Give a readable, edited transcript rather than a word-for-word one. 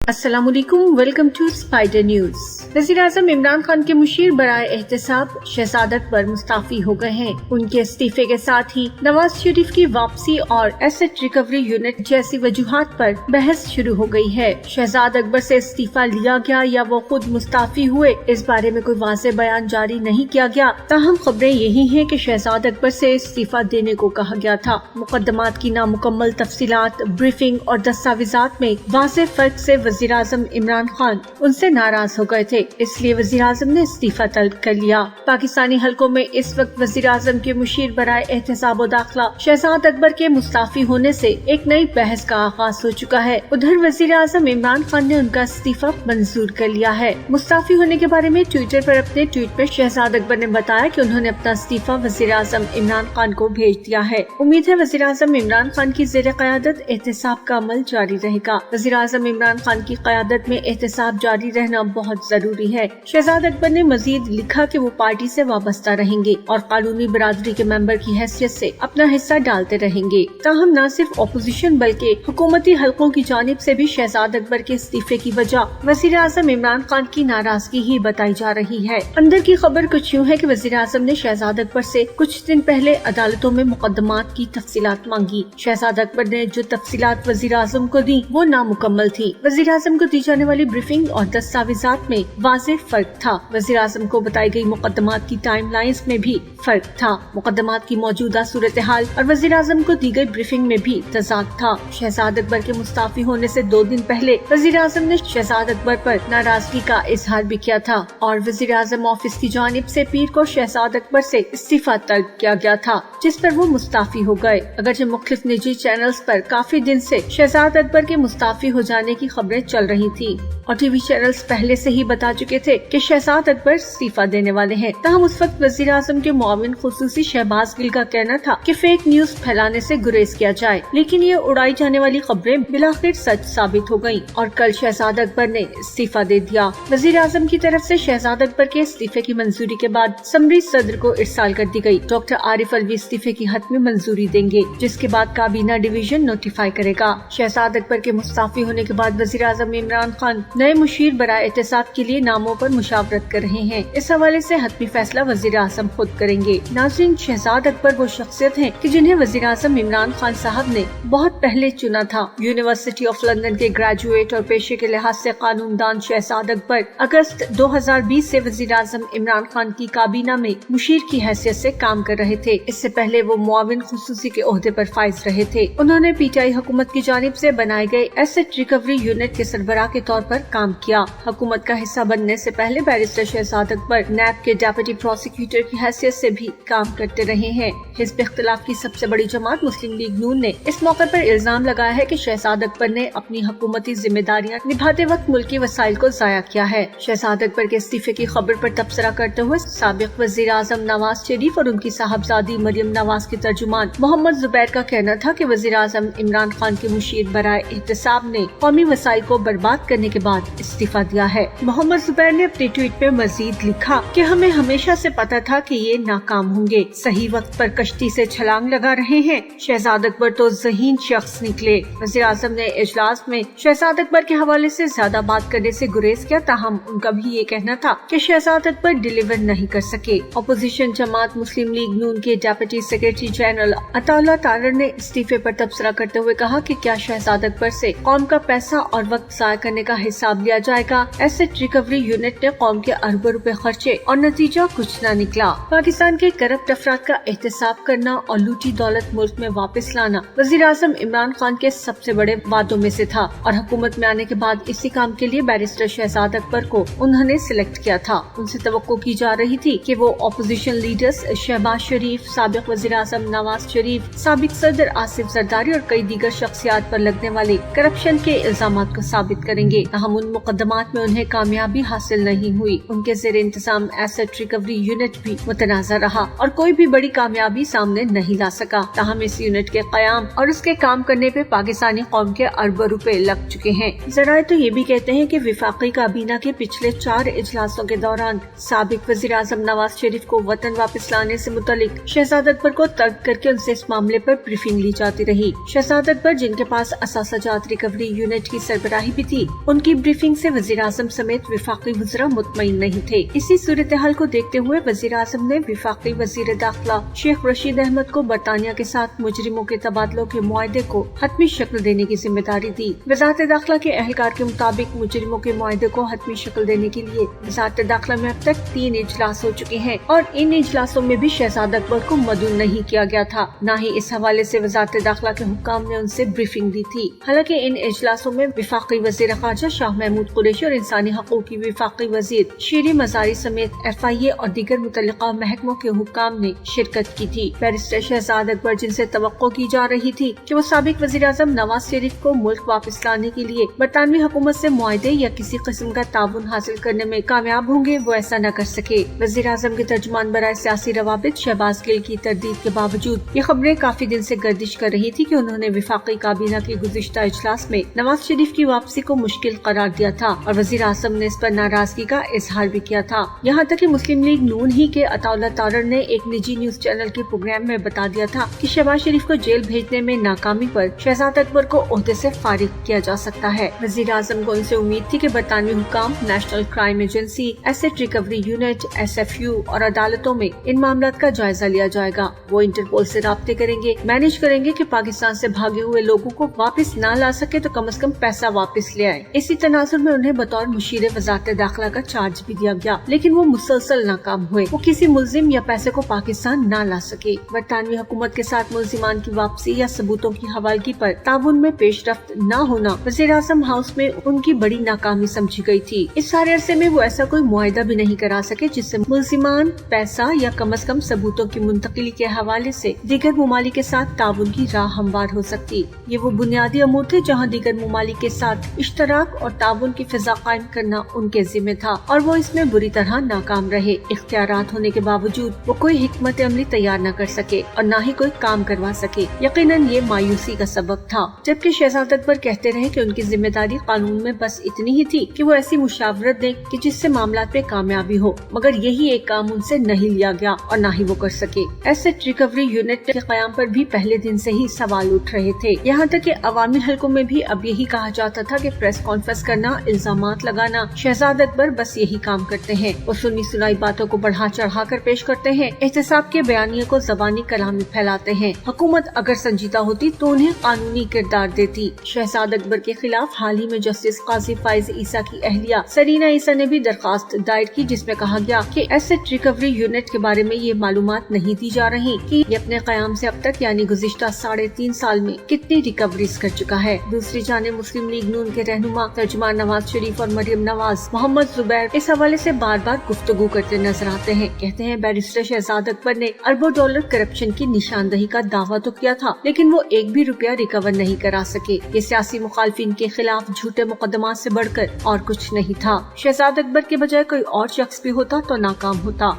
अस्सलामुअलैकुम, welcome to spider news. वज़ीर-ए-आज़म इमरान खान के मुशीर बराए एहतसाब शहजाद अकबर मुस्ताफी हो गए हैं। उनके इस्तीफे के साथ ही नवाज शरीफ की वापसी और एसेट रिकवरी यूनिट जैसी वजूहात पर बहस शुरू हो गई है। शहजाद अकबर से इस्तीफा लिया गया या वो खुद मुस्ताफी हुए, इस बारे में कोई वाज़ेह बयान जारी नहीं किया गया। ताहम खबरें यही हैं कि शहजाद अकबर से इस्तीफा देने को कहा गया था। मुकदमात की नामुकम्मल तफसीलात, ब्रीफिंग और दस्तावेजात में वाज़ेह फर्क से वज़ीर-ए-आज़म इमरान खान उनसे नाराज हो गए थे, इसलिए वज़ीर-ए-आज़म ने इस्तीफा तलब कर लिया। पाकिस्तानी हलकों में इस वक्त वज़ीर-ए-आज़म के मुशीर बराए एहतसाब दाखिला शहजाद अकबर के मुस्ताफी होने से एक नई बहस का आगाज हो चुका है। उधर वज़ीर-ए-आज़म इमरान खान ने उनका इस्तीफा मंजूर कर लिया है। मुस्ताफी होने के बारे में ट्विटर पर अपने ट्वीट में शहजाद अकबर ने बताया कि उन्होंने अपना इस्तीफा वज़ीर-ए-आज़म इमरान खान को भेज दिया है। उम्मीद है वज़ीर-ए-आज़म इमरान खान की ज़ेर क़यादत एहतसाब का अमल जारी रहेगा। वज़ीर-ए-आज़म इमरान खान की क़यादत में एहतसाब जारी रहना बहुत जरूरी है। शहजाद अकबर ने मजीद लिखा कि वो पार्टी से वाबस्ता रहेंगे और कानूनी बिरादरी के मेंबर की हैसियत से अपना हिस्सा डालते रहेंगे। ताहम न सिर्फ अपोजिशन बल्कि हुकूमती हलकों की जानिब से भी शहजाद अकबर के इस्तीफे की वजह वज़ीर-ए-आज़म इमरान खान की नाराजगी ही बताई जा रही है। अंदर की खबर कुछ यूँ है कि वज़ीर-ए-आज़म ने शहजाद अकबर से कुछ दिन पहले अदालतों में मुकदमात की तफसीलात मांगी। शहजाद अकबर ने जो तफसीलात वज़ीर-ए-आज़म को दी वो नामुकम्मल थी। वज़ीर-ए-आज़म को दी जाने वाली ब्रीफिंग और दस्तावेजात में वाज़ेह फर्क था। वज़ीर-ए-आज़म को बताई गई मुकदमात की टाइमलाइंस में भी फर्क था। मुकदमात की मौजूदा सूरत हाल और वज़ीर-ए-आज़म को दी गई ब्रीफिंग में भी तज़ाद था। शहजाद अकबर के मुस्ताफी होने से 2 दिन पहले वज़ीर-ए-आज़म ने शहजाद अकबर पर नाराजगी का इजहार भी किया था और वज़ीर-ए-आज़म ऑफिस की जानिब से पीर को शहजाद अकबर से इस्तीफा तलब किया गया था, जिस पर वो मुस्ताफी हो गए। अगरचे मुख्तलिफ निजी चैनल्स पर काफी दिन से शहजाद अकबर के मुस्ताफी हो जाने की खबरें चल रही थी और टीवी चैनल्स पहले से ही बता चुके थे कि शहजाद अकबर इस्तीफा देने वाले हैं। ताहम उस वक्त वज़ीर-ए-आज़म के मुआविन खुसूसी शहबाज गिल का कहना था कि फेक न्यूज फैलाने से गुरेज किया जाए, लेकिन ये उड़ाई जाने वाली खबरें बिलाखिर सच साबित हो गयी और कल शहजाद अकबर ने इस्तीफा दे दिया। वज़ीर-ए-आज़म की तरफ से शहजाद अकबर के इस्तीफे की मंजूरी के बाद समरी सदर को इरसाल कर दी गयी। डॉक्टर आरिफ अलवी इस्तीफे की हतमी मंजूरी देंगे, जिसके बाद काबीना डिवीजन नोटिफाई करेगा। शहजाद अकबर के मुस्ताफी होने के बाद वज़ीर-ए-आज़म इमरान खान नए मुशीर बराए एहतसाब के लिए नामों पर मुशावरत कर रहे हैं। इस हवाले से हतमी फैसला वज़ीर-ए-आज़म खुद करेंगे। नाज़रीन, शहजाद अकबर वो शख्सियत हैं कि जिन्हें वज़ीर-ए-आज़म इमरान खान साहब ने बहुत पहले चुना था। यूनिवर्सिटी ऑफ लंदन के ग्रेजुएट और पेशे के लिहाज से कानूनदान शहजाद अकबर अगस्त 2020 से वज़ीर-ए-आज़म इमरान खान की काबीना में मुशीर की हैसियत से काम कर रहे थे। इससे पहले वो मुआविन खुसूसी के ओहदे पर फाइज रहे थे। उन्होंने पीटीआई हुकूमत की जानिब से बनाए गए एसेट रिकवरी यूनिट के सरबराह के तौर पर काम किया। हुकूमत का हिस्सा बनने से पहले बैरिस्टर शहजाद अकबर नैब के डेप्यूटी प्रोसिक्यूटर की हैसियत से भी काम करते रहे हैं। हिज़्ब इख्तिलाफ की सबसे बड़ी जमात मुस्लिम लीग नून ने इस मौके पर इल्जाम लगाया है कि शहजाद अकबर ने अपनी हुकूमती जिम्मेदारियां निभाते वक्त मुल्की वसाइल को जाया किया है। शहजाद अकबर के इस्तीफे की खबर पर तबसरा करते हुए साबिक वज़ीर-ए-आज़म नवाज शरीफ और उनकी साहबजादी मरियम नवाज के तर्जुमान मोहम्मद जुबैर का कहना था कि वज़ीर-ए-आज़म इमरान खान के मुशीर बराए एहतसाब ने कौमी वसाइल को बर्बाद करने के बाद इस्तीफा दिया है। मोहम्मद जुबैर ने अपने ट्वीट में मजीद लिखा कि हमें हमेशा से पता था कि ये नाकाम होंगे, सही वक्त पर कश्ती से छलांग लगा रहे हैं। शहजाद अकबर तो ज़हीन शख्स निकले। वज़ीर-ए-आज़म ने इजलास में शहजाद अकबर के हवाले से ज्यादा बात करने से गुरेज किया। ताहम उनका भी ये कहना था कि शहजाद अकबर डिलीवर नहीं कर सके। अपोजिशन जमात मुस्लिम लीग नून के deputy secretary general Attaullah Tarar ने इस्तीफे पर तबसरा करते हुए कहा कि क्या शहजाद अकबर से कौम का पैसा और वक्त जाया करने का हिसाब लिया जाएगा। एसेट रिकवरी यूनिट ने कौम के अरबों रुपए खर्चे और नतीजा कुछ न निकला। पाकिस्तान के करप्ट अफराद का एहतसाब करना और लूटी दौलत मुल्क में वापस लाना वज़ीर-ए-आज़म इमरान खान के सबसे बड़े वादों में से था और हुकूमत में आने के बाद इसी काम के लिए बैरिस्टर शहजाद अकबर को उन्होंने सिलेक्ट किया था। उनसे तवक्को की जा रही थी कि वो अपोजिशन लीडर्स शहबाज शरीफ, साबिक वज़ीर-ए-आज़म नवाज शरीफ, साबिक सदर आसिफ जरदारी और कई दीगर शख्सियात पर लगने वाले करप्शन के इल्जामात को साबित करेंगे। हम उन मुकदमात में उन्हें कामयाबी हासिल नहीं हुई। उनके ज़ेर इंतजाम एसेट रिकवरी यूनिट भी मुतनाज़ा रहा और कोई भी बड़ी कामयाबी सामने नहीं ला सका। ताहम इस यूनिट के क़याम और उसके काम करने पे पाकिस्तानी कौम के अरबों रुपए लग चुके हैं। ज़राए तो ये भी कहते हैं कि विफाकी काबीना के पिछले 4 इजलासों के दौरान साबिक वज़ीर-ए-आज़म नवाज शरीफ को वतन वापस लाने से मुतालिक शहजाद अकबर को तलब करके उनसे इस मामले पर ब्रीफिंग ली जाती रही। शहजाद अकबर, जिनके पास असासाजात रिकवरी यूनिट की सरबराही स्याही भी थी। उनकी ब्रीफिंग से वजीर आजम समेत विफाकी वज़रा मुतमईन नहीं थे। इसी सूरत हाल को देखते हुए वजीर आजम ने विफाकी वजीर दाखिला शेख रशीद अहमद को बरतानिया के साथ मुजरिमों के तबादलों के मुआहदे को हतमी शक्ल देने की जिम्मेदारी दी। वजारत दाखिला के एहलकार के मुताबिक मुजरिमों के मुआहदे को हतमी शक्ल देने के लिए वजारत दाखिला में अब तक 3 इजलास हो चुके हैं और इन इजलासों में भी शहजाद अकबर को मदऊ नहीं किया गया था। न ही इस हवाले से वजारत दाखिला के हुक्काम ने उनसे ब्रीफिंग दी थी। हालांकि इन इजलासों में विफाकी वजीर खारजा शाह महमूद कुरैशी और इंसानी हकूक की विफाकी वजीर शीरी मजारी समेत FIA और दीगर मुतल्लिका महकमों के हुक्काम ने शिरकत की थी। बैरिस्टर शहजाद अकबर, जिनसे तवक्को की जा रही थी कि वो साबिक वजीर आजम नवाज शरीफ को मुल्क वापस लाने के लिए बरतानवी हुकूमत से मुआहदे या किसी किस्म का ताउन हासिल करने में कामयाब होंगे, वो ऐसा न कर सके। वजीर आजम के तर्जुमान बराए सियासी रवाबित शहबाज गिल की तरदीद के बावजूद ये खबरें काफी दिन से गर्दिश कर रही थी कि उन्होंने विफाकी काबीना के गुज़िश्ता इजलास में नवाज शरीफ की वापसी को मुश्किल करार दिया था और वजीर आजम ने इस पर नाराजगी का इजहार भी किया था। यहाँ तक कि मुस्लिम लीग नून ही के अताउल्लाह तारड़ ने एक निजी न्यूज चैनल के प्रोग्राम में बता दिया था कि शहबाज शरीफ को जेल भेजने में नाकामी पर शहजाद अकबर को ओहदे से फारिग किया जा सकता है। वजीर आजम को उनसे उम्मीद थी कि बरतानवी हुक्काम, national crime agency, asset recovery unit, SFU और अदालतों में इन मामलों का जायजा लिया जाएगा। वो इंटरपोल से राब्ते करेंगे, मैनेज करेंगे कि पाकिस्तान से भागे हुए लोगों को वापस ना ला सके तो कम से कम पैसा वापस ले आए। इसी तनाजुर में उन्हें बतौर मुशीर वजारत दाखिला का चार्ज भी दिया गया, लेकिन वो मुसलसल नाकाम हुए। वो किसी मुल्जिम या पैसे को पाकिस्तान ना ला सके। बरतानवी हुकूमत के साथ मुल्जिमान की वापसी या सबूतों की हवालगी पर ताउन में पेशरफ्त न होना वज़ीर आज़म हाउस में उनकी बड़ी नाकामी समझी गई थी। इस सारे अरसे में वो ऐसा कोई मुआहदा भी नहीं करा सके जिससे मुल्जिमान पैसा या कम से कम सबूतों की मुंतकिली के हवाले से दीगर मुमालिक के साथ ताउन की राह हमवार हो सकती। ये वो बुनियादी अमूर थे जहाँ दीगर मुमालिक के साथ इश्तराक और ताउन की फिजा कायम करना उनके जिम्मे था और वो इसमें बुरी तरह नाकाम रहे। इख्तियारात होने के बावजूद वो कोई हिकमत अमली तैयार न कर सके और न ही कोई काम करवा सके। यकीनन ये मायूसी का सबब था। जबकि शहजाद अकबर कहते रहे कि उनकी जिम्मेदारी कानून में बस इतनी ही थी कि वो ऐसी मुशावरत दें कि जिससे मामला पे कामयाबी हो, मगर यही एक काम उनसे नहीं लिया गया और न ही वो कर सके। एसेट रिकवरी यूनिट के क़याम पर भी पहले दिन से ही सवाल उठ रहे थे। यहाँ तक कि अवामी हलकों में भी अब यही कहा जाता था कि प्रेस कॉन्फ्रेंस करना, इल्जामात लगाना, शहजाद अकबर बस यही काम करते हैं। वो सुनी सुनाई बातों को बढ़ा चढ़ा कर पेश करते हैं, एहतसाब के बयानिए को ज़बानी कलाम में फैलाते हैं। हुकूमत अगर संजीदा होती तो उन्हें कानूनी किरदार देती। शहजाद अकबर के खिलाफ हाल ही में जस्टिस काजी फाइज ईसा की अहलिया सरीना ईसा ने भी दरखास्त दायर की, जिसमें कहा गया कि एसेट रिकवरी यूनिट के बारे में ये मालूमात नहीं दी जा रही कि ये अपने क़याम से अब तक यानी गुज़िश्ता 3.5 साल में कितनी रिकवरीज कर चुका है। दूसरी जानिब मुस्लिम लीग नून के रहनुमा तर्जुमान नवाज शरीफ और मरियम नवाज, मोहम्मद जुबैर इस हवाले से बार बार गुफ्तगू करते नजर आते हैं। कहते हैं बैरिस्टर शहजाद अकबर ने अरबों डॉलर करप्शन की निशानदही का दावा तो किया था, लेकिन वो एक भी रुपया रिकवर नहीं करा सके। ये सियासी मुखालफिन के खिलाफ झूठे मुकदमात से बढ़कर और कुछ नहीं था। शहजाद अकबर के बजाय कोई और शख्स भी होता तो नाकाम होता।